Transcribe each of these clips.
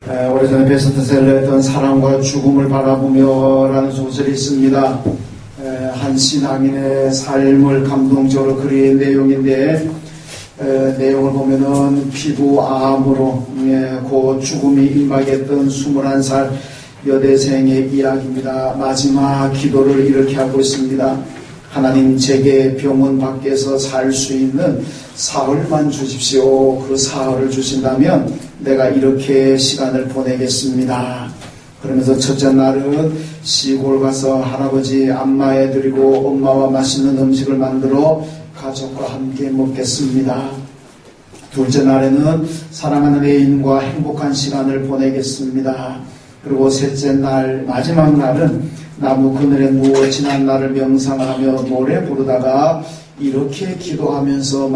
오래전에 베스트셀러였던 사랑과 죽음을 바라보며 라는 소설이 있습니다. 한 신앙인의 삶을 감동적으로 그린 내용인데 내용을 보면은 피부암으로 곧 죽음이 임박했던 21살 여대생의 이야기입니다. 마지막 기도를 이렇게 하고 있습니다. 하나님, 제게 병원 밖에서 살 수 있는 사흘만 주십시오. 그 사흘을 주신다면 내가 이렇게 시간을 보내겠습니다. 그러면서 첫째 날은 시골 가서 할아버지 안마해 드리고 엄마와 맛있는 음식을 만들어 가족과 함께 먹겠습니다. 둘째 날에는 사랑하는 애인과 행복한 시간을 보내겠습니다. 그리고 셋째 날, 마지막 날은 나무 그늘에 누워 지난 날을 명상하며 노래 부르다가 이렇게 기도하면서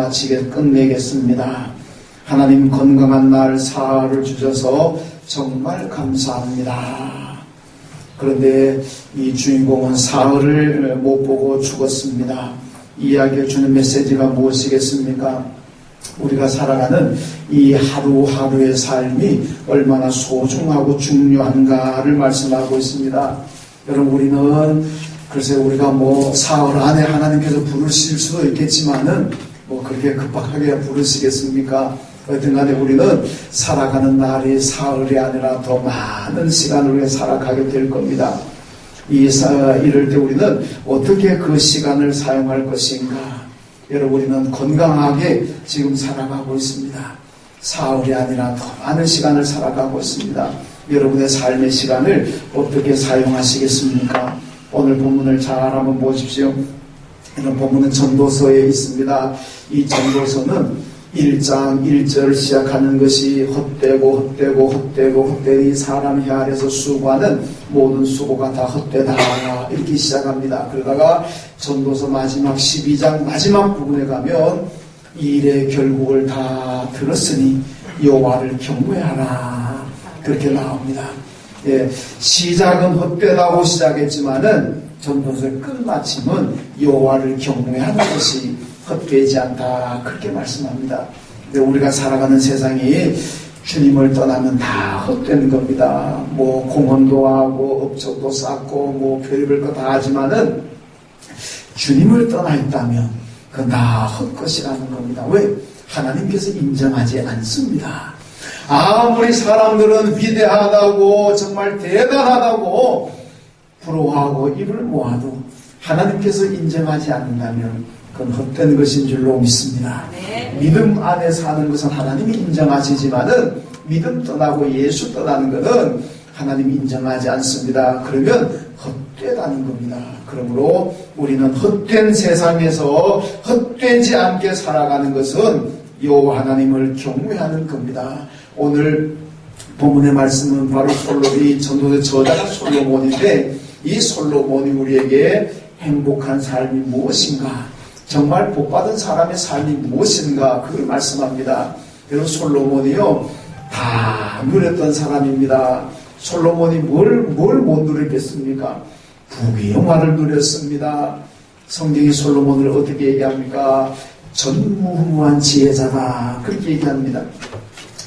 끝내겠습니다. 하나님, 건강한 날 사흘을 주셔서 정말 감사합니다. 그런데 이 주인공은 사흘을 못 보고 죽었습니다. 이 이야기에 주는 메시지가 무엇이겠습니까? 우리가 살아가는 이 하루하루의 삶이 얼마나 소중하고 중요한가를 말씀하고 있습니다. 여러분, 우리는 글쎄 우리가 사흘 안에 하나님께서 부르실 수도 있겠지만은 그렇게 급박하게 부르시겠습니까? 어쨌든 간에 우리는 살아가는 날이 사흘이 아니라 더 많은 시간을 위해 살아가게 될 겁니다. 이럴 때 우리는 어떻게 그 시간을 사용할 것인가? 여러분, 우리는 건강하게 지금 살아가고 있습니다. 사흘이 아니라 더 많은 시간을 살아가고 있습니다. 여러분의 삶의 시간을 어떻게 사용하시겠습니까? 오늘 본문을 잘 한번 보십시오. 이런 본문은 전도서에 있습니다. 이 전도서는 1장 1절 시작하는 것이 헛되고 사람 혀 아래서 수고하는 모든 수고가 다 헛되다 이렇게 시작합니다. 그러다가 전도서 마지막 12장 마지막 부분에 가면 이 일의 결국을 다 들었으니 여호와를 경외하라 그렇게 나옵니다. 시작은 헛되다고 시작했지만은 전도서의 끝마침은 여호와를 경외하는 것이 헛되지 않다 그렇게 말씀합니다. 근데 우리가 살아가는 세상이 주님을 떠나면 다 헛된 겁니다. 공헌도 하고 업적도 쌓고 별의별 거 다 하지만은 주님을 떠나 있다면 그건 다 헛것이라는 겁니다. 왜? 하나님께서 인정하지 않습니다. 아무리 사람들은 위대하다고 정말 대단하다고 부러워하고 입을 모아도 하나님께서 인정하지 않는다면 그건 헛된 것인 줄로 믿습니다. 네. 믿음 안에 사는 것은 하나님이 인정하시지만은 믿음 떠나고 예수 떠나는 것은 하나님이 인정하지 않습니다. 그러면 헛되다는 겁니다. 그러므로 우리는 헛된 세상에서 헛되지 않게 살아가는 것은 여호와 하나님을 경외하는 겁니다. 오늘 본문의 말씀은 바로 이 전도서 저자가 솔로몬인데 이 솔로몬이 우리에게 행복한 삶이 무엇인가, 정말 복받은 사람의 삶이 무엇인가 그걸 말씀합니다. 여러분, 솔로몬이요 다 누렸던 사람입니다. 솔로몬이 뭘 못 누렸겠습니까? 부귀영화를 누렸습니다. 성경이 솔로몬을 어떻게 얘기합니까? 전무후무한 지혜자다 그렇게 얘기합니다.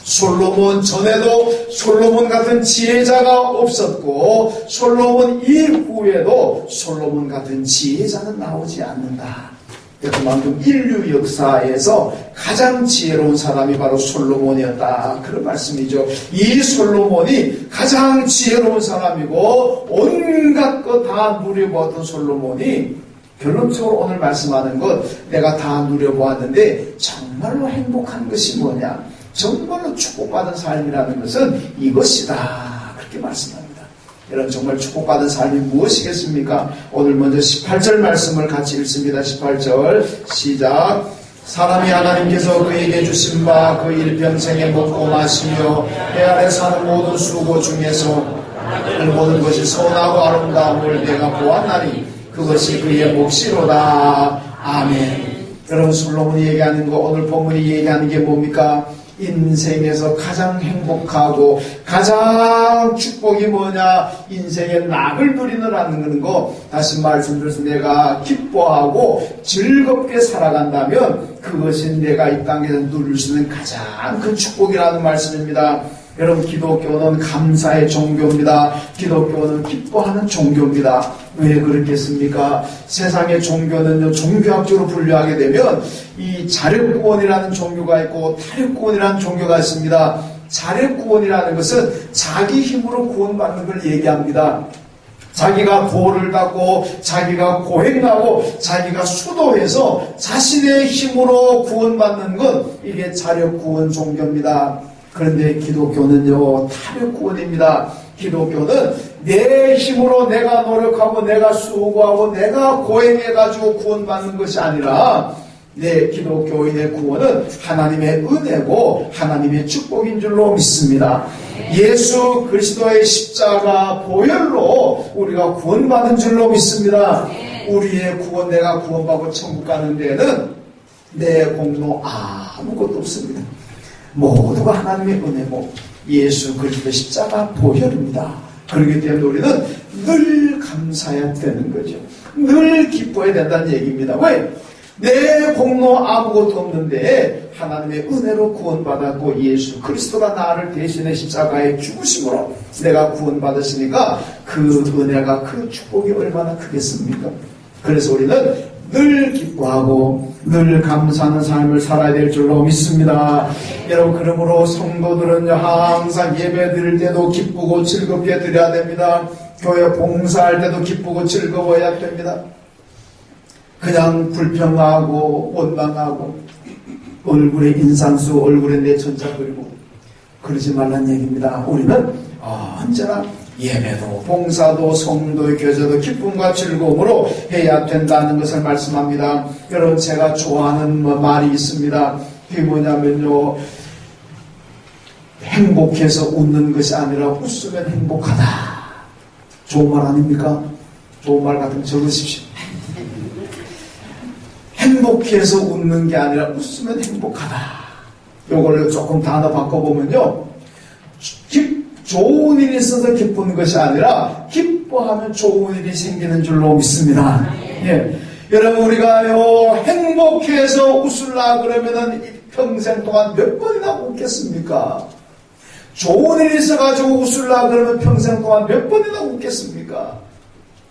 솔로몬 전에도 솔로몬 같은 지혜자가 없었고 솔로몬 이후에도 솔로몬 같은 지혜자는 나오지 않는다. 그만큼 인류 역사에서 가장 지혜로운 사람이 바로 솔로몬이었다 그런 말씀이죠. 이 솔로몬이 가장 지혜로운 사람이고 온갖 것 다 누려보았던 솔로몬이 결론적으로 오늘 말씀하는 것, 내가 다 누려보았는데 정말로 행복한 것이 뭐냐, 정말로 축복받은 삶이라는 것은 이것이다 그렇게 말씀합니다. 여러분, 정말 축복받은 삶이 무엇이겠습니까? 오늘 먼저 18절 말씀을 같이 읽습니다. 18절 시작. 사람이 하나님께서 그에게 주신 바 그 일평생에 먹고 마시며 해 아래 사는 모든 수고 중에서 을 보는 것이 선하고 아름다움을 내가 보았나니 그것이 그의 몫이로다. 아멘. 여러분, 솔로몬이 얘기하는 거, 오늘 본문이 얘기하는 게 뭡니까? 인생에서 가장 행복하고 가장 축복이 뭐냐? 인생의 낙을 누리느라는 거. 다시 말씀드려서 내가 기뻐하고 즐겁게 살아간다면 그것이 내가 이 땅에서 누릴 수 있는 가장 큰 축복이라는 말씀입니다. 여러분, 기독교는 감사의 종교입니다. 기독교는 기뻐하는 종교입니다. 왜 그렇겠습니까? 세상의 종교는요, 종교학적으로 분류하게 되면 이 자력구원이라는 종교가 있고 타력구원이라는 종교가 있습니다. 자력구원이라는 것은 자기 힘으로 구원받는 걸 얘기합니다. 자기가 도를 닦고 자기가 고행하고 자기가 수도해서 자신의 힘으로 구원받는 것, 이게 자력구원 종교입니다. 그런데 기독교는요, 타력구원입니다. 기독교는 내 힘으로 내가 노력하고 내가 수고하고 내가 고행해가지고 구원받는 것이 아니라, 내 기독교인의 구원은 하나님의 은혜고 하나님의 축복인 줄로 믿습니다. 예수 그리스도의 십자가 보혈로 우리가 구원받은 줄로 믿습니다. 우리의 구원, 내가 구원받고 천국 가는 데에는 내 공로 아무것도 없습니다. 모두가 하나님의 은혜고 예수 그리스도의 십자가 보혈입니다. 그렇기 때문에 우리는 늘 감사해야 되는 거죠. 늘 기뻐해야 된다는 얘기입니다. 왜? 내 공로 아무것도 없는데 하나님의 은혜로 구원받았고 예수 그리스도가 나를 대신해 십자가의 죽으심으로 내가 구원받으시니까 그 은혜가, 그 축복이 얼마나 크겠습니까? 그래서 우리는 늘 기뻐하고 늘 감사하는 삶을 살아야 될 줄로 믿습니다. 여러분, 그러므로 성도들은요, 항상 예배 드릴 때도 기쁘고 즐겁게 드려야 됩니다. 교회 봉사할 때도 기쁘고 즐거워야 됩니다. 그냥 불평하고 원망하고 얼굴에 인상수, 얼굴에 내천자 그리고 그러지 말란 얘기입니다. 우리는 언제나 예배도 봉사도 성도의 교제도 기쁨과 즐거움으로 해야 된다는 것을 말씀합니다. 여러분, 제가 좋아하는 말이 있습니다. 그게 뭐냐면요, 행복해서 웃는 것이 아니라 웃으면 행복하다. 좋은 말 아닙니까? 좋은 말 같으면 적으십시오. 행복해서 웃는 게 아니라 웃으면 행복하다. 요걸로 조금 단어 바꿔보면요, 좋은 일이 있어서 기쁜 것이 아니라 기뻐하면 좋은 일이 생기는 줄로 믿습니다. 예. 여러분, 우리가요, 행복해서 웃으려 그러면은 평생 동안 몇 번이나 웃겠습니까? 좋은 일이 있어가지고 웃으려 그러면 평생 동안 몇 번이나 웃겠습니까?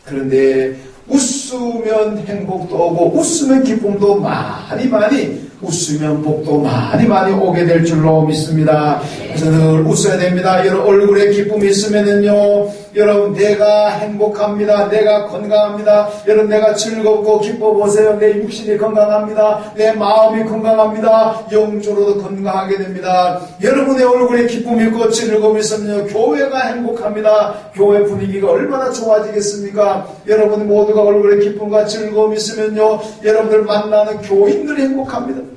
그런데 웃으면 행복도 오고 웃으면 기쁨도 많이 웃으면 복도 많이 오게 될 줄로 믿습니다. 그래서 늘 웃어야 됩니다. 여러분, 얼굴에 기쁨이 있으면은요, 여러분, 내가 행복합니다. 내가 건강합니다. 여러분, 내가 즐겁고 기뻐 보세요. 내 육신이 건강합니다. 내 마음이 건강합니다. 영적으로도 건강하게 됩니다. 여러분의 얼굴에 기쁨이 있고 즐거움이 있으면요, 교회가 행복합니다. 교회 분위기가 얼마나 좋아지겠습니까? 여러분 모두가 얼굴에 기쁨과 즐거움이 있으면요, 여러분들 만나는 교인들이 행복합니다.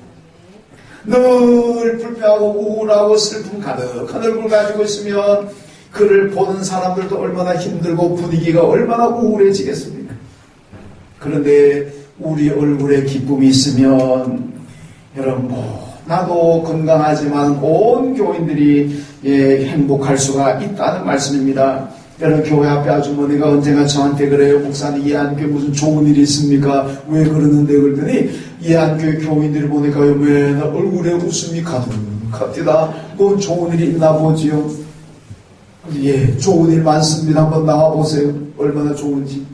늘 불평하고 우울하고 슬픔 가득한 얼굴 가지고 있으면 그를 보는 사람들도 얼마나 힘들고 분위기가 얼마나 우울해지겠습니까? 그런데 우리 얼굴에 기쁨이 있으면 여러분, 나도 건강하지만 온 교인들이 행복할 수가 있다는 말씀입니다. 여러분, 교회 앞에 아주머니가 언젠가 저한테 그래요. 목사님, 예안교회 무슨 좋은 일이 있습니까? 왜 그러는데? 그랬더니 예안교회 교인들이 보니까요, 맨날 얼굴에 웃음이 가득합니다. 뭔 좋은 일이 있나 보지요? 예, 좋은 일 많습니다. 한번 나와보세요. 얼마나 좋은지.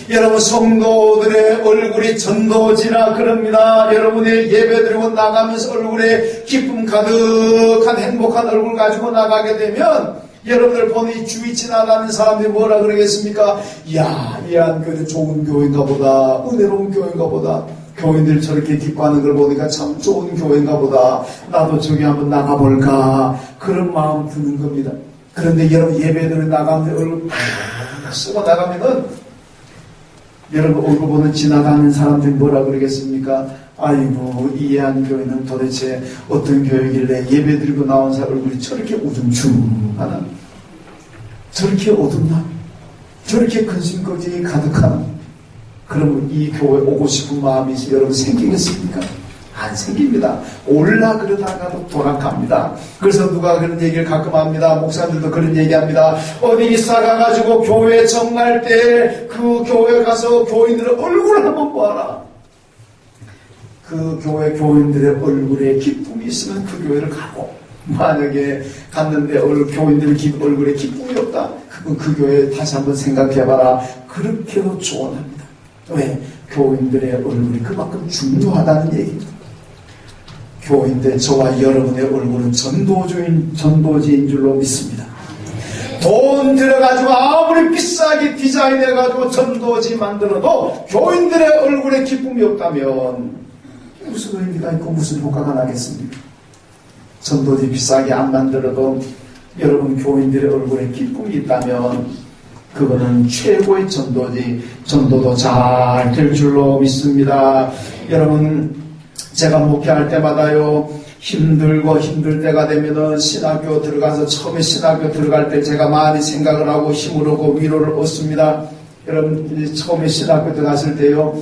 여러분, 성도들의 얼굴이 전도지라 그럽니다. 여러분이 예배드리고 나가면서 얼굴에 기쁨 가득한 행복한 얼굴 가지고 나가게 되면 여러분들 보니 주위 지나가는 사람들이 뭐라 그러겠습니까? 이야, 예안교회는 좋은 교회인가 보다. 은혜로운 교회인가 보다. 교인들 저렇게 기뻐하는 걸 보니까 참 좋은 교회인가 보다. 나도 저기 한번 나가볼까. 그런 마음 드는 겁니다. 그런데 여러분, 예배들을 나가는데 얼굴 쓰고 나가면은 여러분 얼굴 보는 지나가는 사람들이 뭐라 그러겠습니까? 아이고, 이 예안교회는 도대체 어떤 교회길래 예배 드리고 나온 사람 얼굴이 저렇게 우중충하나? 저렇게 어둡나? 저렇게 근심거리가 가득하나? 그러면 이 교회 오고 싶은 마음이 여러분 생기겠습니까? 안 생깁니다. 올라 그러다가도 돌아갑니다. 그래서 누가 그런 얘기를 가끔 합니다. 목사님들도 그런 얘기합니다. 어디 이사 가가지고 교회 정할 때 그 교회 가서 교인들의 얼굴을 한번 보아라. 그 교회 교인들의 얼굴에 기쁨이 있으면 그 교회를 가고, 만약에 갔는데 교인들 얼굴에 기쁨이 없다. 그 교회 다시 한번 생각해봐라. 그렇게도 조언합니다. 왜? 교인들의 얼굴이 그만큼 중요하다는 얘기입니다. 교인들, 저와 여러분의 얼굴은 전도지인 줄로 믿습니다. 돈 들여가지고 아무리 비싸게 디자인해가지고 전도지 만들어도 교인들의 얼굴에 기쁨이 없다면 무슨 의미가 있고 무슨 효과가 나겠습니까? 전도지 비싸게 안 만들어도 여러분 교인들의 얼굴에 기쁨이 있다면 그거는 최고의 전도도 잘 될 줄로 믿습니다. 여러분, 제가 목회할 때마다요, 힘들고 힘들 때가 되면은 신학교 들어가서 처음에 신학교 들어갈 때 제가 많이 생각을 하고 힘을 얻고 위로를 얻습니다. 여러분, 처음에 신학교 들어갔을 때요,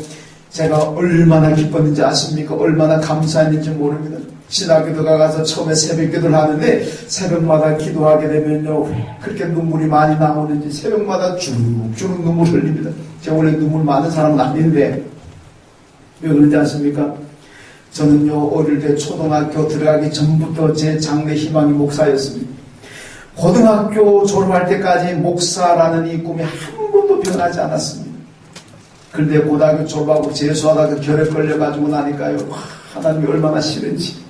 제가 얼마나 기뻤는지 아십니까? 얼마나 감사했는지 모릅니다. 신학교 들어가서 처음에 새벽 기도를 하는데 새벽마다 기도하게 되면요, 그렇게 눈물이 많이 나오는지 새벽마다 주룩주룩 눈물 흘립니다. 제가 원래 눈물 많은 사람은 아닌데 왜 그런지 아십니까? 저는요, 어릴 때 초등학교 들어가기 전부터 제 장래 희망이 목사였습니다. 고등학교 졸업할 때까지 목사라는 이 꿈이 한 번도 변하지 않았습니다. 그런데 고등학교 졸업하고 재수하다가 결핵 걸려가지고 나니까요, 하나님이 얼마나 싫은지.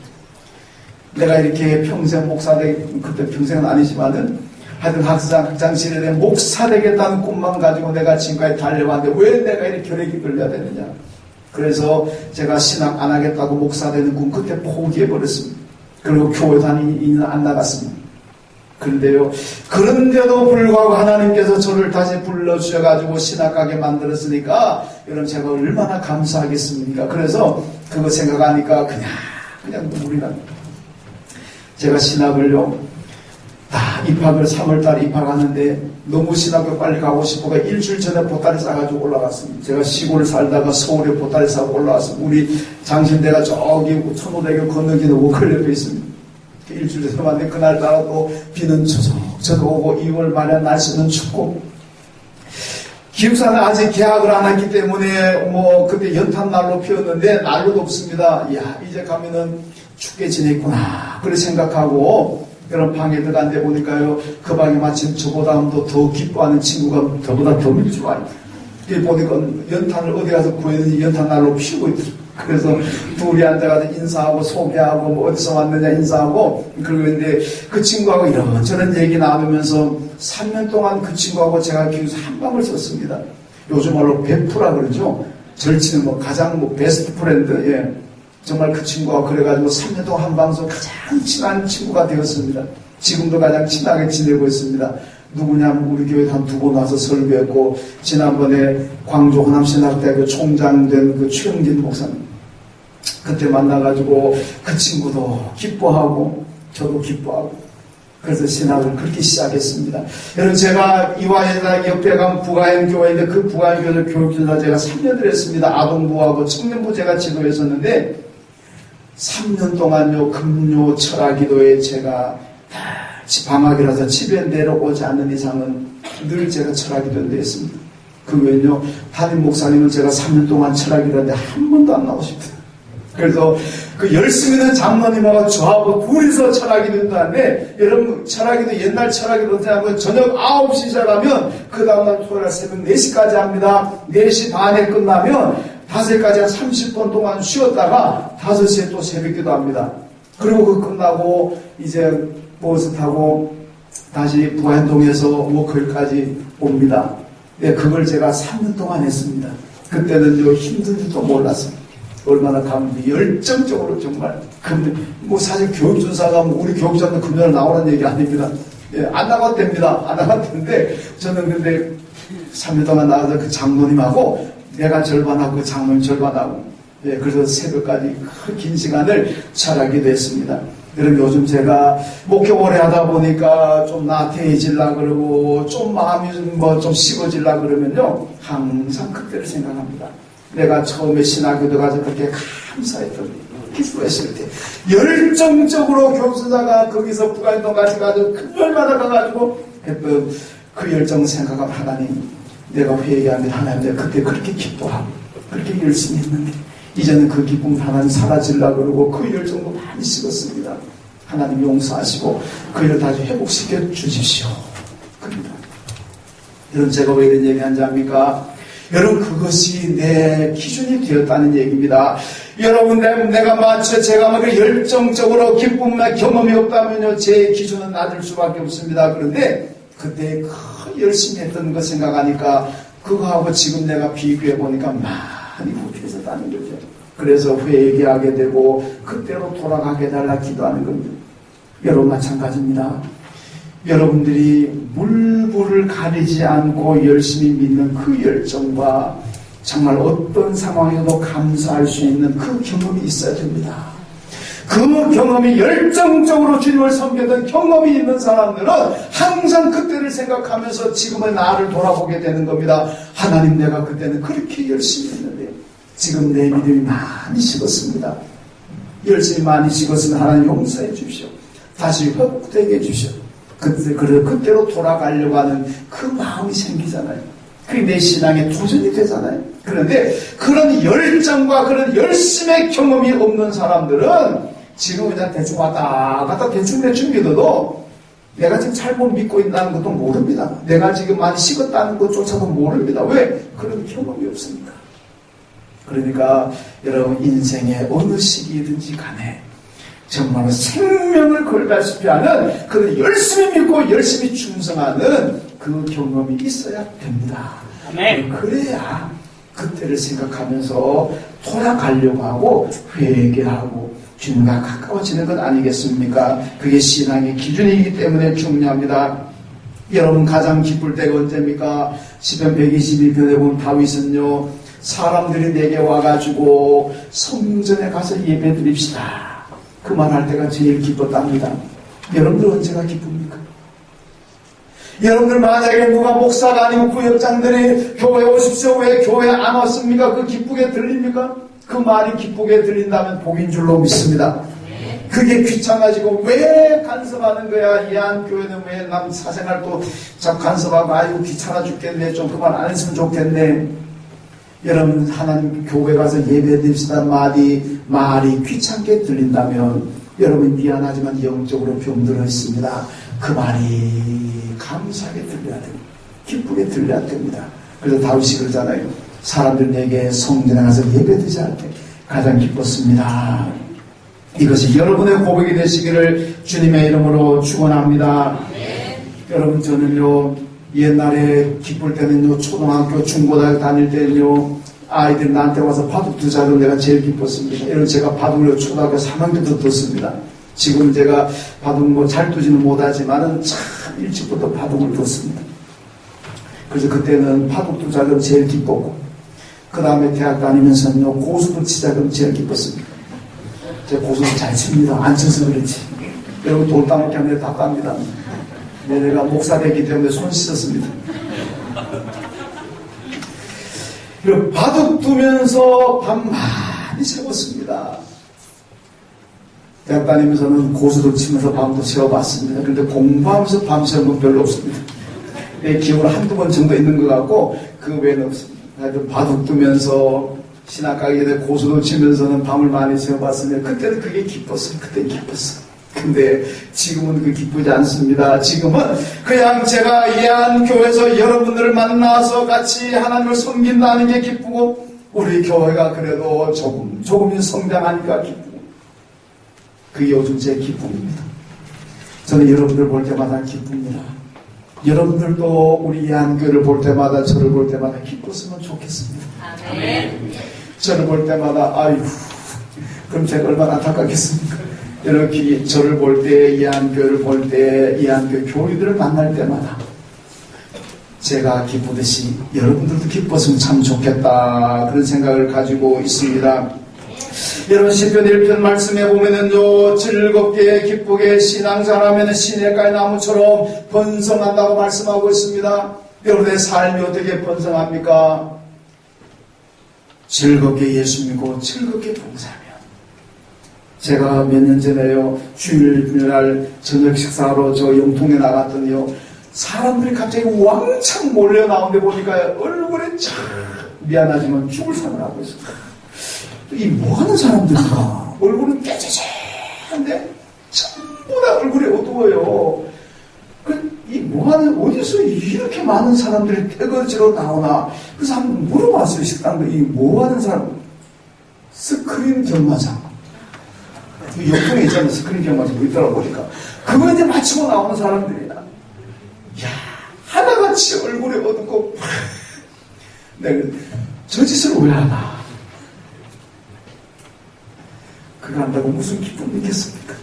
내가 이렇게 평생 목사 그때 평생은 아니지만은 하여튼 학장실에 목사 되겠다는 꿈만 가지고 내가 지금까지 달려왔는데 왜 내가 이렇게 결핵이 걸려야 되느냐. 그래서 제가 신학 안 하겠다고 목사 되는 꿈 그때 포기해버렸습니다. 그리고 교회 다니는 안 나갔습니다. 그런데요, 그런데도 불구하고 하나님께서 저를 다시 불러주셔가지고 신학하게 만들었으니까 여러분 제가 얼마나 감사하겠습니까? 그래서 그거 생각하니까 그냥 눈물이 납니다. 제가 신학을요, 입학을 3월달에 입학하는데 너무 신학교 빨리 가고 싶어가 일주일 전에 보따리 싸가지고 올라갔습니다. 제가 시골 살다가 서울에 보따리 싸고 올라왔습니다. 우리 장신대가 저기 천호대교 건너기는 워클 옆에 있습니다. 일주일 전에 왔는데 그날따라 또 비는 저저 오고 2월 말에 날씨는 춥고 기숙사는 아직 개학을 안 했기 때문에 그때 연탄난로 피웠는데 난로도 없습니다. 이야, 이제 가면은 춥게 지냈구나 그렇게 생각하고 그런 방에 들어간데 보니까요, 그 방에 마침 저보다도 더 기뻐하는 친구가 저보다 더 밀주와요. 보니까 연탄을 어디 가서 구했는지 연탄난로 피우고 있더라고요. 그래서 둘이 앉아가지고 인사하고 소개하고 어디서 왔느냐 인사하고 그러고 있는데 그 친구하고 이런저런 얘기 나누면서 3년 동안 그 친구하고 제가 기숙사 한밤을 썼습니다. 요즘 말로 베프라 그러죠. 절친은 가장 베스트 프렌드. 예. 정말 그 친구가 그래가지고 3년 동안 한밤에서 가장 친한 친구가 되었습니다. 지금도 가장 친하게 지내고 있습니다. 누구냐면 우리 교회 한 2번 와서 설교했고 지난번에 광주 호남신학대학교 총장 된 그 최영진 목사님 그때 만나가지고 그 친구도 기뻐하고 저도 기뻐하고 그래서 신학을 그렇게 시작했습니다. 여러분 제가 이화여대 옆에 간 부가현 교회인데 그 부가현 교회 교육전사 제가 3년을 했습니다. 아동부하고 청년부 제가 지도했었는데 3년 동안요 금요 철학기도에 제가 방학이라서 집에 내려오지 않는 이상은 늘 제가 철학기도를 했습니다. 그 외에는요 담임 목사님은 제가 3년 동안 철학기도인데 한 번도 안 나오십니다. 그래서 그 열심히 있는 장로님하고 저하고 둘이서 철학기도 하는데 여러분 철학기도 옛날 철학기도 하면 저녁 9시 시작하면 그 다음날 토요일 새벽 4시까지 합니다. 4시 반에 끝나면 5시까지 한 30분 동안 쉬었다가 5시에 또 새벽기도 합니다. 그리고 그 끝나고 이제 버스 타고 다시 부안동에서 거기까지 옵니다. 네, 그걸 제가 3년 동안 했습니다. 그때는 힘든지도 몰랐어요. 얼마나 열정적으로 정말 사실 교육전사가 우리 교육전도 금요일 나오라는 얘기 아닙니다. 예, 안 나갔답니다. 안 나갔는데 저는 근데 3년 동안 나가서 그 장로님하고 내가 절반하고 그 장로님 절반하고 예, 그래서 새벽까지 그 긴 시간을 철학기도 했습니다. 여러분 요즘 제가 목회 오래 하다 보니까 좀 나태해질라 그러고 좀 마음이 좀 식어질라 그러면요 항상 그때를 생각합니다. 내가 처음에 신학교도 가서 그렇게 감사했던 기도했을 때 열정적으로 교수자가 거기서 부가인동 같이 가지고 금요일마다 가가지고 했던 그 열정 생각하면 하나님 내가 회개하면 하나님 내가 그때 그렇게 기뻐하고 그렇게 열심히 했는데 이제는 그 기쁨 하나님 사라지려고 그러고 그 열정도 많이 식었습니다. 하나님 용서하시고 그 일을 다시 회복시켜 주십시오. 그럽니다. 여러분, 제가 왜 이런 얘기 하는지 압니까? 여러분, 그것이 내 기준이 되었다는 얘기입니다. 여러분, 제가 막 열정적으로 기쁨이나 경험이 없다면요, 제 기준은 낮을 수밖에 없습니다. 그런데 그때 그 열심히 했던 거 생각하니까 그거하고 지금 내가 비교해 보니까 많이 후퇴해졌다는 거죠. 그래서 회개하게 되고 그때로 돌아가게 달라 기도하는 겁니다. 여러분, 마찬가지입니다. 여러분들이 물불을 가리지 않고 열심히 믿는 그 열정과 정말 어떤 상황에도 감사할 수 있는 그 경험이 있어야 됩니다. 그 경험이 열정적으로 주님을 섬기던 경험이 있는 사람들은 항상 그때를 생각하면서 지금의 나를 돌아보게 되는 겁니다. 하나님, 내가 그때는 그렇게 열심히 했는데 지금 내 믿음이 많이 식었습니다. 열심히 많이 식었으면 하나님 용서해 주십시오. 다시 회복되게 해주십시오. 그때로 돌아가려고 하는 그 마음이 생기잖아요. 그게 내 신앙의 도전이 되잖아요. 그런데 그런 열정과 그런 열심의 경험이 없는 사람들은 지금 그냥 대충 왔다 갔다 대충 믿어도 내가 지금 잘못 믿고 있다는 것도 모릅니다. 내가 지금 많이 식었다는 것조차도 모릅니다. 왜? 그런 경험이 없으니까. 그러니까 여러분, 인생의 어느 시기든지 간에 정말로 생명을 걸다시피 하는 그런 열심히 믿고 열심히 충성하는 그 경험이 있어야 됩니다. 네. 그래야 그때를 생각하면서 돌아가려고 하고 회개하고 주님과 가까워지는 것 아니겠습니까? 그게 신앙의 기준이기 때문에 중요합니다. 여러분, 가장 기쁠 때가 언제입니까? 시편 122편에 보면 다윗은요, 사람들이 내게 와가지고 성전에 가서 예배 드립시다, 그 말할 때가 제일 기뻤답니다. 여러분들 언제가 기쁩니까? 여러분들 만약에 누가 목사가 아니고 구역장들이 교회 오십시오, 왜 교회 안 왔습니까? 그 기쁘게 들립니까? 그 말이 기쁘게 들린다면 복인 줄로 믿습니다. 그게 귀찮아지고 왜 간섭하는 거야? 이 한 교회는 왜 남 사생활 또 자꾸 간섭하고 아이고 귀찮아 죽겠네, 좀 그만 안 했으면 좋겠네. 여러분, 하나님 교회 가서 예배 드립시다 말이 귀찮게 들린다면 여러분, 미안하지만 영적으로 병들어 있습니다. 그 말이 감사하게 들려야 됩니다. 기쁘게 들려야 됩니다. 그래서 다윗이 그러잖아요. 사람들 내게 성전에 가서 예배드리지 않을 때 가장 기뻤습니다. 이것이 여러분의 고백이 되시기를 주님의 이름으로 축원합니다. 여러분, 저는요, 옛날에 기쁠 때는요, 초등학교, 중고등학교 다닐 때는요, 아이들 나한테 와서 바둑 두자도 내가 제일 기뻤습니다. 여러분, 제가 바둑을 초등학교 3학년 때부터 뒀습니다. 지금 제가 바둑 잘 두지는 못하지만은 참 일찍부터 바둑을 뒀습니다. 그래서 그때는 바둑 두자도 제일 기뻤고, 그 다음에 대학 다니면서는요, 고수도 치자도 제일 기뻤습니다. 제가 고수도 잘 칩니다. 안 쳐서 그렇지. 여러분, 돈 따먹기 하면 다 깝니다. 내가 목사 되기 때문에 손 씻었습니다. 그리고 바둑 두면서 밤 많이 새웠습니다. 대학 다니면서는 고수도 치면서 밤도 새워봤습니다. 그런데 공부하면서 밤 새운 건 별로 없습니다. 내 기억으로 한두 번 정도 있는 것 같고 그 외에는 없습니다. 하여튼 바둑 두면서 신학 가기 전에 고수도 치면서는 밤을 많이 새워봤습니다. 그때는 그게 기뻤어요. 그때는 기뻤어요. 근데 지금은 그 기쁘지 않습니다. 지금은 그냥 제가 예한 교회에서 여러분들을 만나서 같이 하나님을 섬긴다는 게 기쁘고, 우리 교회가 그래도 조금은 성장하니까 기쁘고, 그게 요즘 제 기쁨입니다. 저는 여러분들 볼 때마다 기쁩니다. 여러분들도 우리 예한 교회를 볼 때마다, 저를 볼 때마다 기뻤으면 좋겠습니다. 아멘. 저를 볼 때마다 아유, 그럼 제가 얼마나 안타깝겠습니까? 이렇게 저를 볼 때, 이한교를 볼 때, 이한교 교리들을 만날 때마다 제가 기쁘듯이 여러분들도 기뻤으면 참 좋겠다, 그런 생각을 가지고 있습니다. 여러분, 시편 1편 말씀에 보면은요, 즐겁게 기쁘게 신앙생활하면 시냇가의 나무처럼 번성한다고 말씀하고 있습니다. 여러분의 삶이 어떻게 번성합니까? 즐겁게 예수 믿고 즐겁게 봉사하며. 제가 몇 년 전에요, 주일날 저녁 식사하러 저 영통에 나갔더니요, 사람들이 갑자기 왕창 몰려 나오는데 보니까 얼굴에 참 미안하지만 죽을 상을 하고 있습니다. 이 뭐하는 사람들인가? 얼굴은 깨재재한데 정말 어디서 이렇게 많은 사람들이 태거지로 나오나? 그래서 한번 물어봤어요. 식당도 이 뭐하는 사람? 스크린 경마장. 옆동에 있잖아요. 스크린 경마장 뭐 있더라 보니까. 그거 이제 마치고 나오는 사람들이야. 야, 하나같이 얼굴이 어둡고 내가 저 짓을 왜 하나? 그거 한다고 무슨 기쁨이 있겠습니까?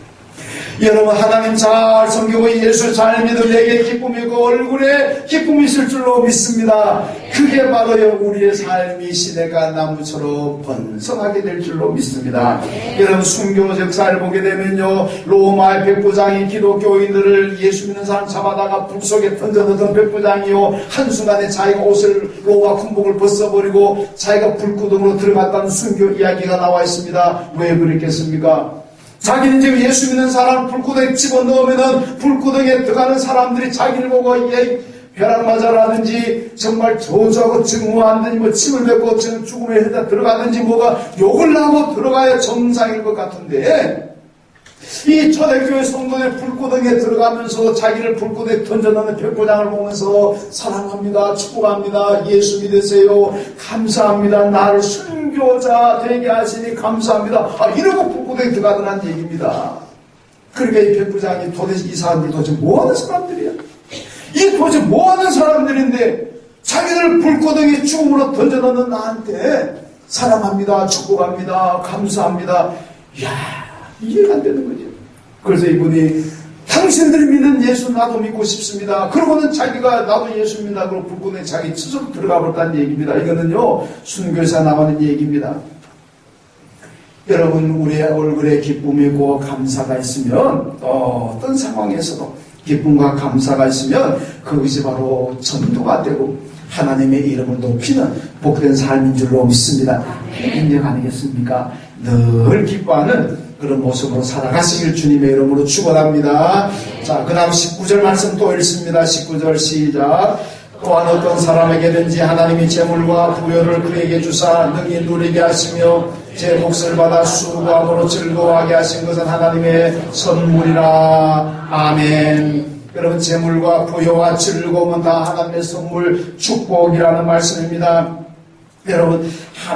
여러분, 하나님 잘 섬기고 예수 잘 믿으면 내게 기쁨이고 얼굴에 기쁨이 있을 줄로 믿습니다. 그게 바로 우리의 삶이 시대가 나무처럼 번성하게 될 줄로 믿습니다. 여러분, 순교 역사를 보게 되면요, 로마의 백부장이 기독교인들을 예수 믿는 사람 잡아다가 불 속에 던져넣던 백부장이요, 한순간에 자기가 옷을 로마 군복을 벗어버리고 자기가 불구덩으로 들어갔다는 순교 이야기가 나와 있습니다. 왜 그랬겠습니까? 자기는 지금 예수 믿는 사람을 불구덩이에 집어넣으면은 불구덩이에 들어가는 사람들이 자기를 보고 벼락 맞아라든지 정말 저주하고 증오하든지 뭐 침을 뱉고 죽음에 들어가든지 뭐가 욕을 하고 들어가야 정상일 것 같은데, 이 초대교회 성도의 불구덩이에 들어가면서 자기를 불구덩이에 던져넣는 백부장을 보면서 사랑합니다, 축복합니다, 예수 믿으세요, 감사합니다, 나를 순교자 되게 하시니 감사합니다, 이러고 불구덩이에 들어가더란 얘기입니다. 그러니까 이 백부장이 도대체 이 사람들이 도대체 뭐하는 사람들이야? 이 도대체 뭐하는 사람들인데 자기를 불구덩이에 죽음으로 던져넣는 나한테 사랑합니다, 축복합니다, 감사합니다. 이야, 이해가 안 되는 거죠. 그래서 이분이 당신들이 믿는 예수 나도 믿고 싶습니다. 그러고는 자기가 나도 예수 믿는다 그러고 불구덩이에 자기 스스로 들어가 버렸다는 얘기입니다. 이거는요, 순교에서 나오는 얘기입니다. 여러분, 우리의 얼굴에 기쁨이고 감사가 있으면 어떤 상황에서도 기쁨과 감사가 있으면 그것이 바로 전도가 되고 하나님의 이름을 높이는 복된 삶인 줄로 믿습니다. 인정 아니겠습니까? 늘 기뻐하는 그런 모습으로 살아가시길 주님의 이름으로 축원합니다. 자, 그 다음 19절 말씀 또 읽습니다. 19절 시작. 또한 어떤 사람에게든지 하나님이 재물과 부여를 그에게 주사 능히 누리게 하시며 제 몫을 받아 수고함으로 즐거워하게 하신 것은 하나님의 선물이라. 아멘. 여러분, 재물과 부여와 즐거움은 다 하나님의 선물, 축복이라는 말씀입니다. 여러분,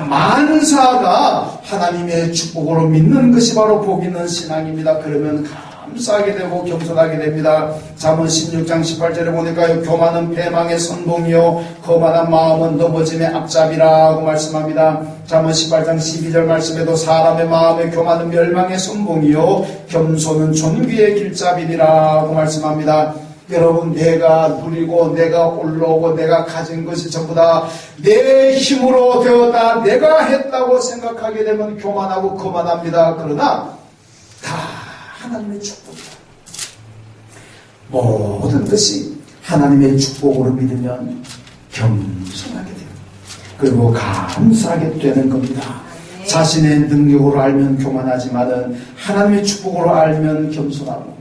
만사가 하나님의 축복으로 믿는 것이 바로 복 있는 신앙입니다. 그러면 감사하게 되고 겸손하게 됩니다. 잠언 16장 18절에 보니까요, 교만은 패망의 선봉이요 거만한 마음은 넘어짐의 앞잡이라고 말씀합니다. 잠언 18장 12절 말씀에도 사람의 마음의 교만은 멸망의 선봉이요 겸손은 존귀의 길잡이니라고 말씀합니다. 여러분, 내가 누리고 내가 올라오고 내가 가진 것이 전부 다 내 힘으로 되었다, 내가 했다고 생각하게 되면 교만하고 거만합니다. 그러나 다 하나님의 축복이다. 모든 것이 하나님의 축복으로 믿으면 겸손하게 돼요. 그리고 감사하게 되는 겁니다. 자신의 능력으로 알면 교만하지만은 하나님의 축복으로 알면 겸손하고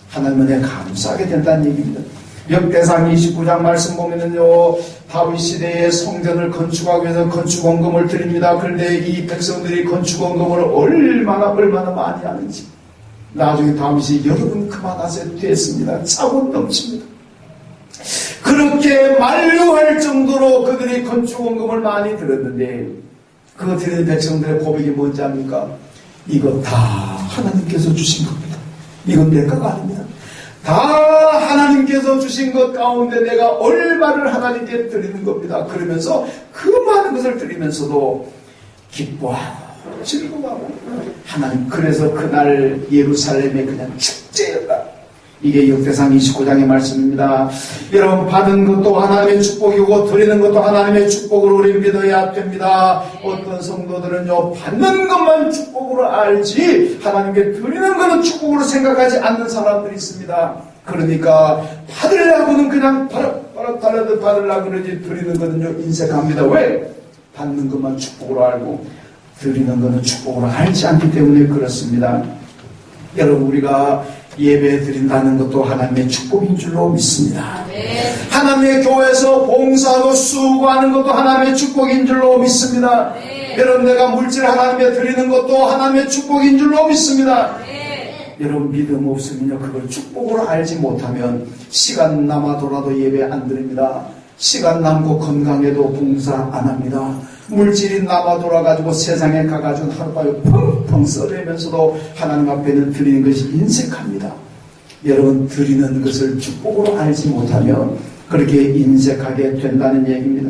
하나님 은혜에 감사하게 된다는 얘기입니다. 역대상 29장 말씀 보면은요, 다윗 시대에 성전을 건축하기 위해서 건축원금을 드립니다. 그런데 이 백성들이 건축원금을 얼마나 많이 하는지 나중에 다윗이 여러분 그만하세요 됐습니다. 차고 넘칩니다. 그렇게 만류할 정도로 그들이 건축원금을 많이 들었는데 그 드리는 백성들의 고백이 뭔지 압니까? 이거 다 하나님께서 주신 겁니다. 이건 내 거가 아닙니다. 다 하나님께서 주신 것 가운데 내가 얼마를 하나님께 드리는 겁니다. 그러면서 그 많은 것을 드리면서도 기뻐하고 즐거워하고 하나님, 그래서 그날 예루살렘에 그냥 축제였다. 이게 역대상 29장의 말씀입니다. 여러분, 받은 것도 하나님의 축복이고 드리는 것도 하나님의 축복으로 우리 믿어야 됩니다. 어떤 성도들은요, 받는 것만 축복으로 알지 하나님께 드리는 것은 축복으로 생각하지 않는 사람들이 있습니다. 그러니까 받으려고는 그냥 바락 달라도 받으려고 그러지 드리는 것은요 인색합니다. 왜? 받는 것만 축복으로 알고 드리는 것은 축복으로 알지 않기 때문에 그렇습니다. 여러분, 우리가 예배 드린다는 것도 하나님의 축복인 줄로 믿습니다. 하나님의 교회에서 봉사하고 수고하는 것도 하나님의 축복인 줄로 믿습니다. 여러분, 내가 물질 하나님께 드리는 것도 하나님의 축복인 줄로 믿습니다. 여러분 믿음 없으면요 그걸 축복으로 알지 못하면 시간 남아도라도 예배 안 드립니다. 시간 남고 건강해도 봉사 안 합니다. 물질이 남아 돌아가지고 세상에 가가지고 하루빨리 펑펑 써대면서도 하나님 앞에는 드리는 것이 인색합니다. 여러분 드리는 것을 축복으로 알지 못하면 그렇게 인색하게 된다는 얘기입니다.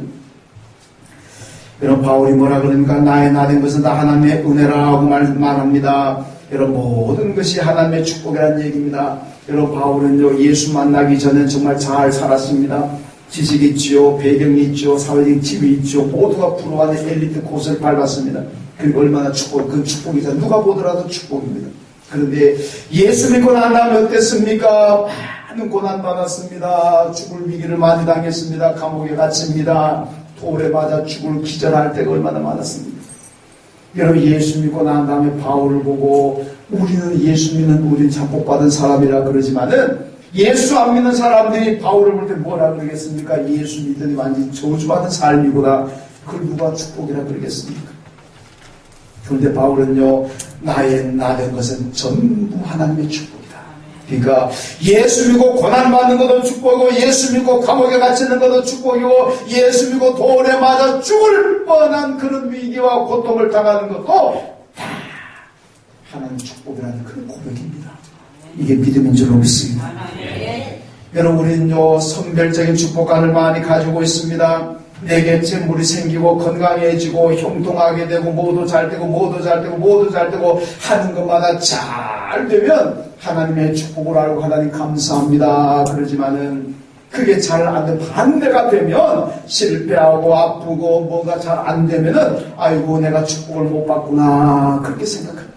여러분 바울이 뭐라 그러니까 나의 나된 것은 다 하나님의 은혜라고 말합니다. 여러분 모든 것이 하나님의 축복이라는 얘기입니다. 여러분 바울은요 예수 만나기 전엔 정말 잘 살았습니다. 지식이 있지요, 배경이 있죠, 사회적인 집이 있죠, 모두가 부러워하는 엘리트 코스를 밟았습니다. 그리고 얼마나 그 축복이죠. 누가 보더라도 축복입니다. 그런데 예수 믿고 난 다음에 어땠습니까? 많은 고난 받았습니다. 죽을 위기를 많이 당했습니다. 감옥에 갇힙니다. 돌에 맞아 죽을 기절할 때가 얼마나 많았습니까? 여러분 예수 믿고 난 다음에 바울을 보고 우리는 예수 믿는 우리는 축복받은 사람이라 그러지만은 예수 안 믿는 사람들이 바울을 볼 때 뭐라 그러겠습니까? 예수 믿더니 완전히 저주받은 삶이구나. 그걸 누가 축복이라 그러겠습니까? 그런데 바울은요 나의 나된 것은 전부 하나님의 축복이다. 그러니까 예수 믿고 고난받는 것도 축복이고 예수 믿고 감옥에 갇히는 것도 축복이고 예수 믿고 돌에 맞아 죽을 뻔한 그런 위기와 고통을 당하는 것도 다 하나님의 축복이라는 그런 고백입니다. 이게 믿음인 줄로 믿습니다. 여러분 우리는요 선별적인 축복관을 많이 가지고 있습니다. 내게 재물이 생기고 건강해지고 형통하게 되고 모두 잘 되고 모두 잘 되고 모두 잘 되고 하는 것마다 잘 되면 하나님의 축복을 알고 하나님 감사합니다. 그러지만은 그게 잘 안 되면 반대가 되면 실패하고 아프고 뭔가 잘 안 되면은 아이고 내가 축복을 못 받구나 그렇게 생각합니다.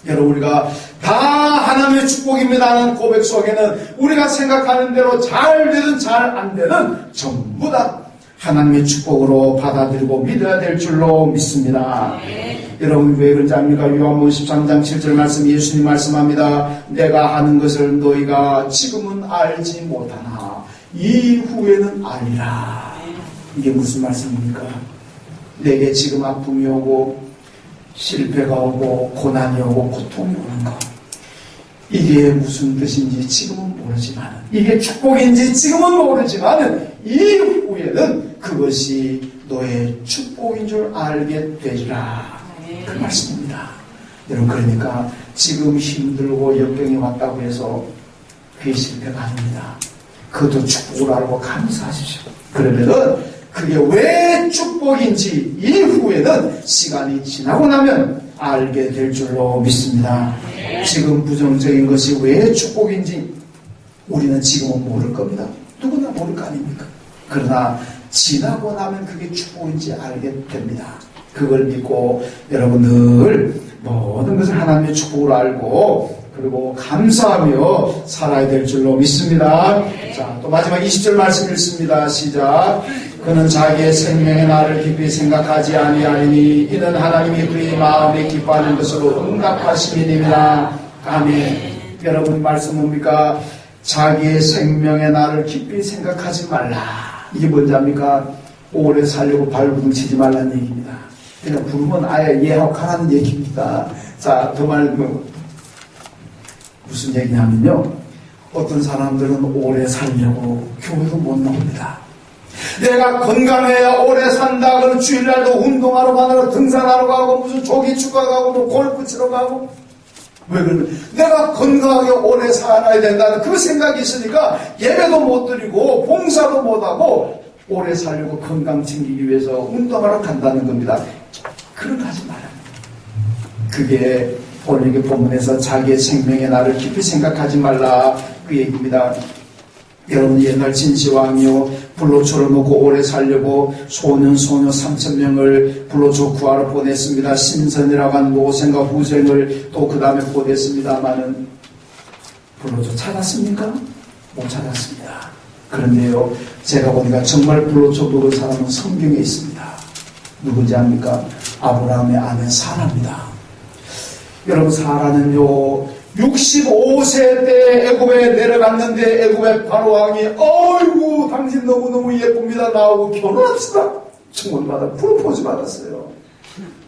여러분 우리가 다 하나님의 축복입니다는 고백 속에는 우리가 생각하는 대로 잘 되든 잘 안 되든 전부 다 하나님의 축복으로 받아들이고 믿어야 될 줄로 믿습니다. 여러분 왜 그런지 압니까? 요한복음 13장 7절 말씀 예수님 말씀합니다. 내가 하는 것을 너희가 지금은 알지 못하나 이후에는 알리라. 이게 무슨 말씀입니까? 내게 지금 아픔이 오고 실패가 오고 고난이 오고 고통이 오는 것 이게 무슨 뜻인지 지금은 모르지만 이게 축복인지 지금은 모르지만 이후에는 그것이 너의 축복인 줄 알게 되리라 그 말씀입니다. 여러분 그러니까 지금 힘들고 역경이 왔다고 해서 그게 실패가 아닙니다. 그것도 축복을 알고 감사하십시오. 그러면은 그게 왜 축복인지 이후에는 시간이 지나고 나면 알게 될 줄로 믿습니다. 지금 부정적인 것이 왜 축복인지 우리는 지금은 모를 겁니다. 누구나 모를 거 아닙니까? 그러나 지나고 나면 그게 축복인지 알게 됩니다. 그걸 믿고 여러분 늘 모든 것을 하나님의 축복으로 알고 그리고 감사하며 살아야 될 줄로 믿습니다. 자, 또 마지막 20절 말씀 읽습니다. 시작. 그는 자기의 생명의 날을 깊이 생각하지 아니하리니 이는 하나님이 그의 마음에 기뻐하는 것으로 응답하심이니라. 아멘. 여러분 말씀 뭡니까? 자기의 생명의 날을 깊이 생각하지 말라. 이게 뭔지 압니까? 오래 살려고 발부둥 치지 말라는 얘기입니다. 그냥 부르면 아예 예약하라는 얘기입니다. 자, 더 말하면 무슨 얘기냐면요. 어떤 사람들은 오래 살려고 교회도 못 나옵니다. 내가 건강해야 오래 산다. 그럼 주일날도 운동하러 가고 등산하러 가고 무슨 조기 축구 가고 뭐 골프 치러 가고 왜 그러면 내가 건강하게 오래 살아야 된다는 그 생각이 있으니까 예배도 못 드리고 봉사도 못하고 오래 살려고 건강 챙기기 위해서 운동하러 간다는 겁니다. 그런 거 하지 말아요. 그게 오늘 이게 본문에서 자기의 생명의 날을 깊이 생각하지 말라 그 얘기입니다. 여러분 옛날 진시황이요 불로초를 먹고 오래 살려고 소년 소녀 3,000명을 불로초 구하러 보냈습니다. 신선이라고 하는 노생과 후생을 또 그 다음에 보냈습니다마는 불로초 찾았습니까? 못 찾았습니다. 그런데요 제가 보니까 정말 불로초 먹은 사람은 성경에 있습니다. 누구지 압니까? 아브라함의 아내 사라입니다. 여러분 사라는요 65세 때 애굽에 내려갔는데 애굽의 바로왕이 어이구 당신 너무너무 예쁩니다. 나하고 결혼합시다. 청혼받아 프로포즈 받았어요.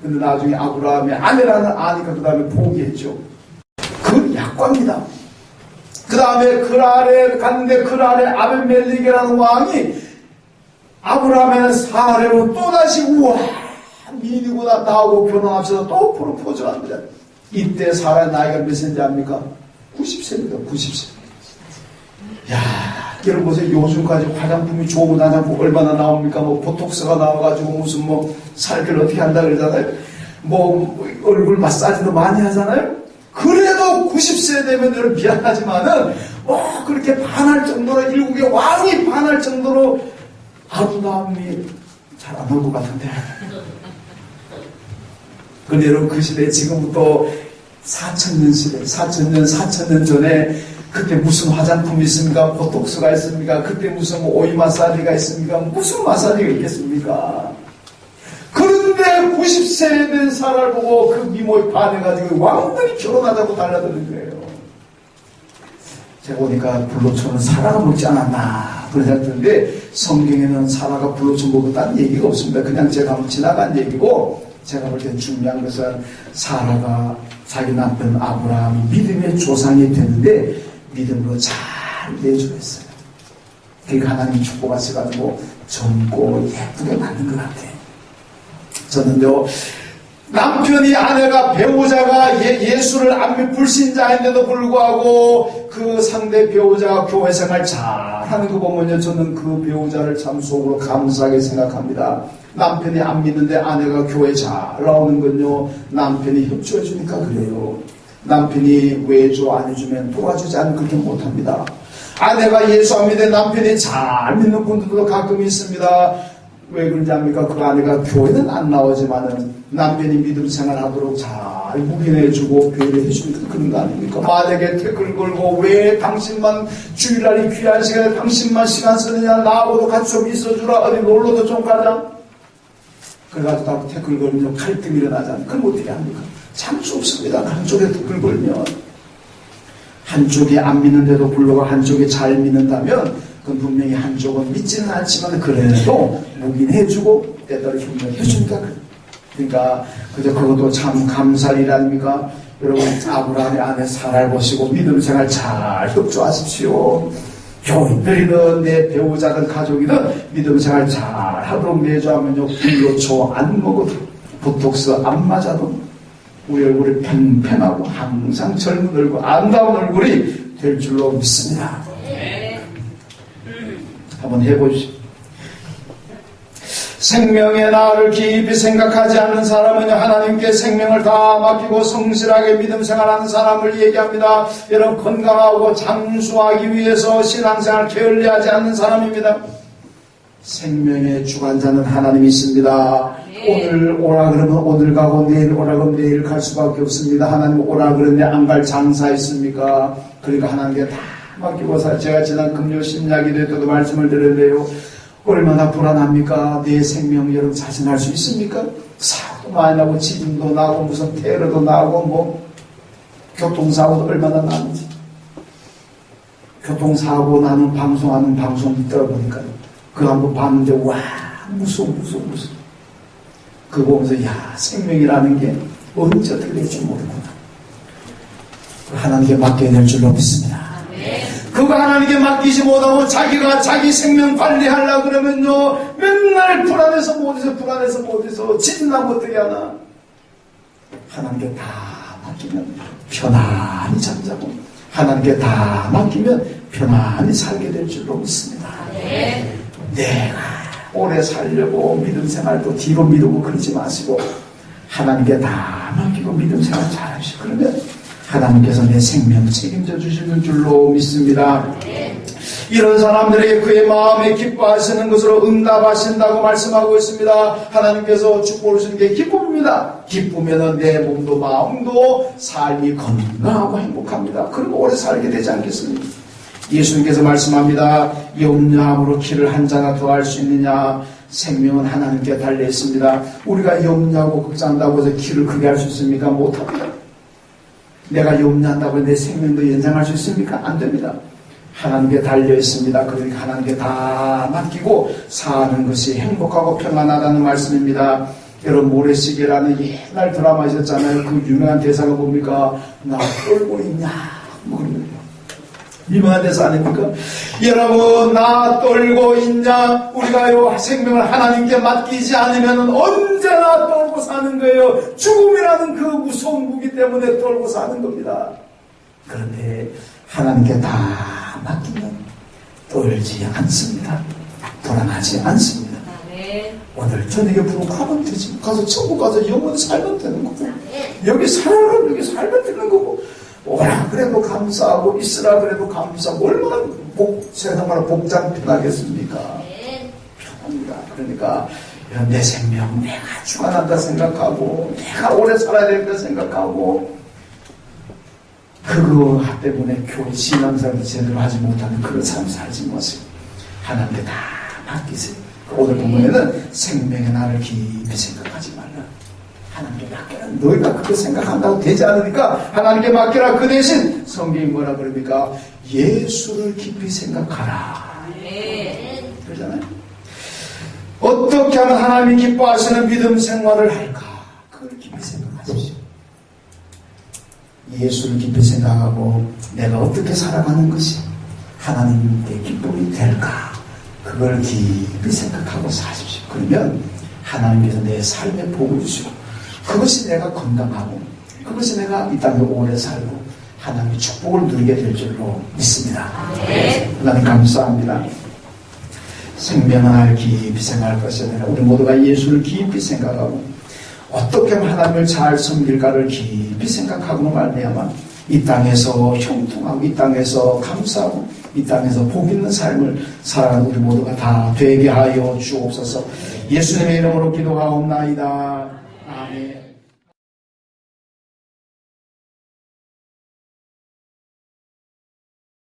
근데 나중에 아브라함의 아내라는 아니까 그 다음에 포기했죠. 그 약과입니다. 그 다음에 그 아래 갔는데 그 아래 아벤멜렉이라는 왕이 아브라함의 사례로 또다시 우와 미인이구나 나하고 결혼합시다 또 프로포즈를 합니다. 이때 사라의 나이가 몇인지 압니까? 90세입니다. 90세. 야, 여러분 보세요. 요즘까지 화장품이 좋은 화장품 얼마나 나옵니까? 뭐 보톡스가 나와가지고 무슨 뭐 살길 어떻게 한다 그러잖아요. 뭐 얼굴 마사지도 많이 하잖아요. 그래도 90세 되면 여러분 미안하지만은 그렇게 반할 정도로 일국의 왕이 반할 정도로 아름다움이 잘 안 나올 것 같은데. 근데 여러분 그 시대 지금부터 4,000년 시대, 4,000년 전에 그때 무슨 화장품이 있습니까? 보톡스가 있습니까? 그때 무슨 오이 마사지가 있습니까? 무슨 마사지가 있겠습니까? 그런데 90세 된 사람을 보고 그 미모에 반해가지고 왕들이 결혼하자고 달라드는 거예요. 제가 보니까 불로초는 사라가 먹지 않았나 그런 생각이 드는데 성경에는 사라가 불로초 먹었다는 얘기가 없습니다. 그냥 제가 한번 지나간 얘기고 제가 볼 땐 중요한 것은 사라가 자기 남편 아브라함이 믿음의 조상이 됐는데 믿음으로 잘 내조했어요. 그러니까 하나님이 축복하셔가지고 젊고 예쁘게 만든 것 같아요. 저는요 남편이 아내가 배우자가 예수를 안 믿 불신자인데도 불구하고 그 상대 배우자가 교회 생활 잘하는 거 보면요 저는 그 배우자를 참 속으로 감사하게 생각합니다. 남편이 안 믿는데 아내가 교회 잘 나오는 건요 남편이 협조해 주니까 그래요. 남편이 외조 안 해주면 도와주지 않으면 그렇게 못합니다. 아내가 예수 안 믿는데 남편이 잘 믿는 분들도 가끔 있습니다. 왜 그런지 압니까? 그 아내가 교회는 안 나오지만은 남편이 믿음 생활하도록 잘 묵인해주고 배려해주니까 그런 거 아닙니까? 만약에 태클 걸고 왜 당신만 주일날이 귀한 시간에 당신만 시간 쓰느냐 나하고도 같이 좀 있어주라 어디 놀러도 좀 가자 그래가지고 다 태클 걸면 갈등이 일어나잖아요. 그럼 어떻게 합니까? 참 좁습니다. 한쪽에 태클 걸면 한쪽이 안 믿는데도 불구하고 한쪽이 잘 믿는다면 그건 분명히 한쪽은 믿지는 않지만 그래도 묵인해주고 때때로 협력해주니까 그러니까 그저 그것도 참 감사할 일 아닙니까? 여러분 아브라함의 아내 사라를 보시고 믿음 생활 잘 협조하십시오. 교인들이든 내 배우자든 가족이든 믿음 생활 잘 하도록 내조하면요 불로초 안 먹어도 보톡스 안 맞아도 우리 얼굴이 팽팽하고 항상 젊은 얼굴 아름다운 얼굴이 될 줄로 믿습니다. 한번 해보시죠. 생명의 나를 깊이 생각하지 않는 사람은 하나님께 생명을 다 맡기고 성실하게 믿음 생활하는 사람을 얘기합니다. 여러분 건강하고 장수하기 위해서 신앙생활 게을리하지 않는 사람입니다. 생명의 주관자는 하나님이 있습니다. 오늘 오라 그러면 오늘 가고 내일 오라 그러면 내일 갈 수밖에 없습니다. 하나님 오라 그러는데 안 갈 장사 있습니까? 그러니까 하나님께 다 맡기고 제가 지난 금요 심야기도에 때도 말씀을 드렸는데요. 얼마나 불안합니까? 내 생명 여러분 자신할 수 있습니까? 사고도 많이 나고 지진도 나고 무슨 테러도 나고 뭐 교통사고도 얼마나 나는지 교통사고 나는 방송하는 방송 있더라 보니까 그거 한번 봤는데 와 무서워 그거 보면서 야 생명이라는 게 언제 어떻게 될지 모르구나. 하나님께 맡겨야 될 줄로 믿습니다. 그거 하나님께 맡기지 못하고 자기가 자기 생명 관리하려고 그러면요 맨날 불안해서 못해서 지진나면 어떻게 하나. 하나님께 다 맡기면 편안히 잠자고 하나님께 다 맡기면 편안히 살게 될 줄로 믿습니다. 내가 오래 살려고 믿음 생활도 뒤로 미루고 그러지 마시고 하나님께 다 맡기고 믿음 생활 잘하시고 그러면 하나님께서 내 생명 책임져 주시는 줄로 믿습니다. 이런 사람들에게 그의 마음에 기뻐하시는 것으로 응답하신다고 말씀하고 있습니다. 하나님께서 축복을 주시는 게 기쁨입니다. 기쁘면 내 몸도 마음도 삶이 건강하고 행복합니다. 그리고 오래 살게 되지 않겠습니까? 예수님께서 말씀합니다. 염려함으로 키를 한 자나 더 할 수 있느냐? 생명은 하나님께 달려 있습니다. 우리가 염려하고 걱정한다고 해서 키를 크게 할 수 있습니까? 못합니다. 내가 염려한다고 내 생명도 연장할 수 있습니까? 안 됩니다. 하나님께 달려 있습니다. 그러니까 하나님께 다 맡기고 사는 것이 행복하고 평안하다는 말씀입니다. 여러분 모래시계라는 옛날 드라마 있었잖아요. 그 유명한 대사가 뭡니까? 나 떨고 있냐? 뭐 그런 거예요. 유명한 대사 아닙니까? 여러분 나 떨고 있냐? 우리가요 생명을 하나님께 맡기지 않으면 언제나 떨고 사는 거예요. 죽음이라는 그 무서운 무기 때문에 떨고 사는 겁니다. 그런데 하나님께 다 맡기면 떨지 않습니다. 불안하지 않습니다. 오늘 저녁에 부흥하면 되지. 가서 천국 가서 영원 살면 되는 거고, 여기 살아가면 여기 살면 되는 거고, 오라 그래도 감사하고 있으라 그래도 감사하고, 얼마나 세상마다 복장 편하겠습니까? 편합니다. 그러니까 내 생명 내가 주관한다 생각하고, 내가 오래 살아야 된다 생각하고, 그거 때문에 교회 신앙생활도 제대로 하지 못하는 그런 삶 살지 마세요. 하나님께 다 맡기세요. 오늘 본문에는 생명의 나를 깊이 생각하지 말라. 하나님께 맡겨라. 너희가 그렇게 생각한다고 되지 않으니까 하나님께 맡겨라. 그 대신 성경이 뭐라 그럽니까? 예수를 깊이 생각하라. 그러잖아요. 어떻게 하면 하나님이 기뻐하시는 믿음 생활을 할까? 그걸 깊이 생각하십시오. 예수를 깊이 생각하고 내가 어떻게 살아가는 것이 하나님께 기쁨이 될까? 그걸 깊이 생각하고 사십시오. 그러면 하나님께서 내 삶에 복을 주시고, 그것이 내가 건강하고, 그것이 내가 이 땅에 오래 살고 하나님의 축복을 누리게 될 줄로 믿습니다. 하나님 감사합니다. 생명을 깊이 생각할 것이 아니라 우리 모두가 예수를 깊이 생각하고 어떻게 하면 하나님을 잘 섬길까를 깊이 생각하고 말미암아 이 땅에서 형통하고 이 땅에서 감사하고 이 땅에서 복 있는 삶을 살아가는 우리 모두가 다 되게 하여 주옵소서. 예수님의 이름으로 기도하옵나이다. 아멘.